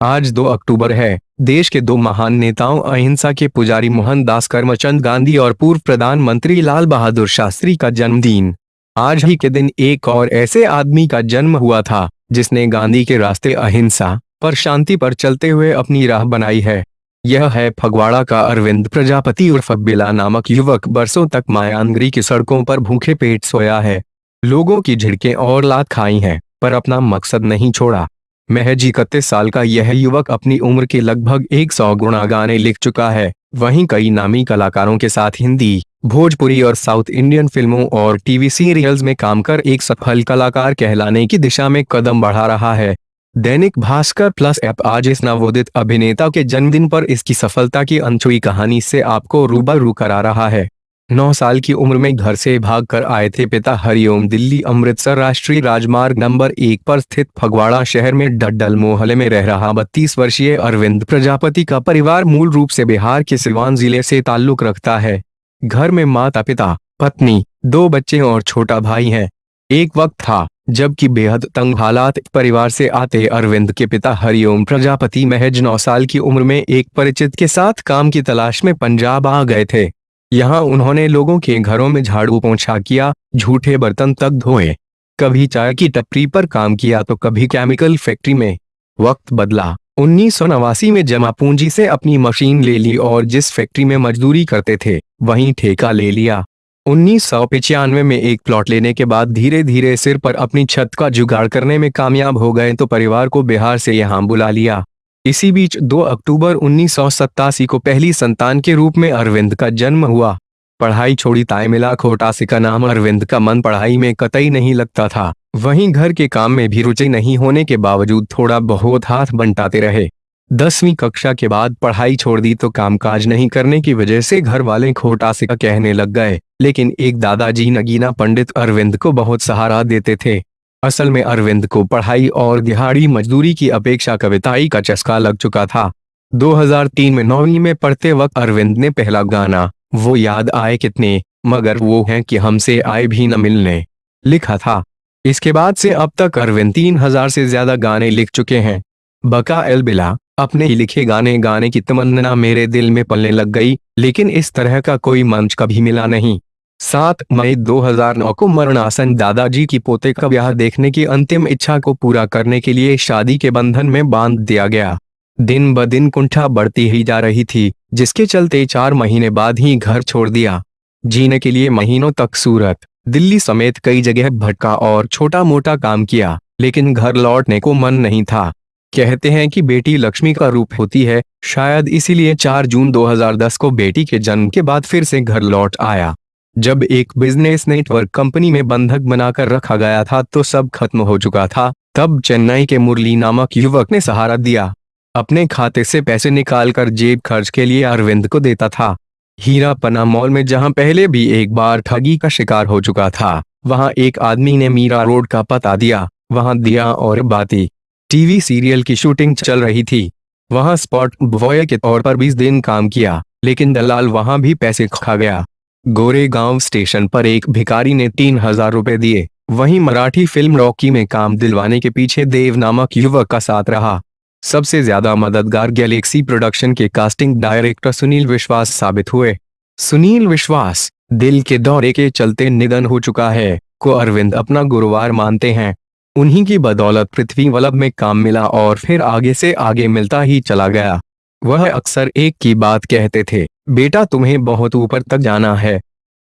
आज 2 अक्टूबर है। देश के दो महान नेताओं अहिंसा के पुजारी मोहनदास करमचंद गांधी और पूर्व प्रधानमंत्री लाल बहादुर शास्त्री का जन्मदिन। आज ही के दिन एक और ऐसे आदमी का जन्म हुआ था जिसने गांधी के रास्ते अहिंसा पर शांति पर चलते हुए अपनी राह बनाई है। यह है फगवाड़ा का अरविंद प्रजापति उर्फ बिला नामक युवक। बरसों तक मायानगरी की सड़कों पर भूखे पेट सोया है, लोगों की झिड़कें और लात खाई हैं, पर अपना मकसद नहीं छोड़ा। महज 31 साल का यह युवक अपनी उम्र के लगभग 100 गुना गाने लिख चुका है। वहीं कई नामी कलाकारों के साथ हिंदी, भोजपुरी और साउथ इंडियन फिल्मों और टीवी सीरियल्स में काम कर एक सफल कलाकार कहलाने की दिशा में कदम बढ़ा रहा है। दैनिक भास्कर प्लस ऐप आज इस नवोदित अभिनेता के जन्मदिन पर इसकी सफलता की अनछुई कहानी से आपको रूबरू करा रहा है। 9 साल की उम्र में घर से भागकर आए थे पिता हरिओम। दिल्ली अमृतसर राष्ट्रीय राजमार्ग नंबर 1 पर स्थित फगवाड़ा शहर में डड्डल मोहल्ले में रह रहा 32 वर्षीय अरविंद प्रजापति का परिवार मूल रूप से बिहार के सिवान जिले से ताल्लुक रखता है। घर में माता पिता, पत्नी, 2 बच्चे और छोटा भाई है। एक वक्त था जबकि बेहद तंग हालात परिवार से आते अरविंद के पिता हरिओम प्रजापति महज 9 साल की उम्र में एक परिचित के साथ काम की तलाश में पंजाब आ गए थे। यहाँ उन्होंने लोगों के घरों में झाड़ू पोंछा किया, झूठे बर्तन तक धोए, कभी चाय की टपरी पर काम किया तो कभी केमिकल फैक्ट्री में। वक्त बदला। 1989 में जमा पूंजी से अपनी मशीन ले ली और जिस फैक्ट्री में मजदूरी करते थे वहीं ठेका ले लिया। 1995 में एक प्लॉट लेने के बाद धीरे धीरे सिर पर अपनी छत का जुगाड़ करने में कामयाब हो गए तो परिवार को बिहार से यहाँ बुला लिया। इसी बीच 2 अक्टूबर 1987 को पहली संतान के रूप में अरविंद का जन्म हुआ। पढ़ाई छोड़ी ताय मिला खोटासे का नाम। अरविंद का मन पढ़ाई में कतई नहीं लगता था, वहीं घर के काम में भी रुचि नहीं होने के बावजूद थोड़ा बहुत हाथ बंटाते रहे। 10वीं कक्षा के बाद पढ़ाई छोड़ दी तो कामकाज नहीं करने की वजह से घर वाले खोटासे का कहने लग गए, लेकिन एक दादाजी नगीना पंडित अरविंद को बहुत सहारा देते थे। असल में अरविंद को पढ़ाई और दिहाड़ी मजदूरी की अपेक्षा कविताई का चस्का लग चुका था। 2003 में 9वीं में पढ़ते वक्त अरविंद ने पहला गाना वो याद आए कितने मगर वो हैं कि हमसे आए भी न मिलने लिखा था। इसके बाद से अब तक अरविंद 3000 से ज्यादा गाने लिख चुके हैं। बका एल बिला, अपने ही लिखे गाने गाने की तमन्ना मेरे दिल में पलने लग गई, लेकिन इस तरह का कोई मंच कभी मिला नहीं। 7 मई 2009 को मरणासन दादाजी की पोते का ब्याह देखने की अंतिम इच्छा को पूरा करने के लिए शादी के बंधन में बांध दिया गया। दिन ब दिन कुंठा बढ़ती ही जा रही थी, जिसके चलते 4 महीने बाद ही घर छोड़ दिया। जीने के लिए महीनों तक सूरत, दिल्ली समेत कई जगह भटका और छोटा मोटा काम किया, लेकिन घर लौटने को मन नहीं था। कहते हैं कि बेटी लक्ष्मी का रूप होती है, शायद इसीलिए 4 जून 2010 को बेटी के जन्म के बाद फिर से घर लौट आया। जब एक बिजनेस नेटवर्क कंपनी में बंधक बनाकर रखा गया था तो सब खत्म हो चुका था। तब चेन्नई के मुरली नामक युवक ने सहारा दिया। अपने खाते से पैसे निकालकर जेब खर्च के लिए अरविंद को देता था। हीरा पन्ना मॉल में जहां पहले भी एक बार ठगी का शिकार हो चुका था, वहां एक आदमी ने मीरा रोड का पता दिया। वहां दिया और बाती टीवी सीरियल की शूटिंग चल रही थी। वहां स्पॉट बॉय के तौर पर 20 दिन काम किया, लेकिन दलाल वहां भी पैसे खा गया। गोरेगांव स्टेशन पर एक भिखारी ने 3000 रुपए दिए। वहीं मराठी फिल्म रॉकी में काम दिलवाने के पीछे देव नामक युवक का साथ रहा। सबसे ज्यादा मददगार गैलेक्सी प्रोडक्शन के कास्टिंग डायरेक्टर सुनील विश्वास साबित हुए। सुनील विश्वास दिल के दौरे के चलते निधन हो चुका है को अरविंद अपना गुरुवार मानते हैं। उन्हीं की बदौलत पृथ्वी वल्लभ में काम मिला और फिर आगे से आगे मिलता ही चला गया। वह अक्सर एक की बात कहते थे, बेटा तुम्हें बहुत ऊपर तक जाना है,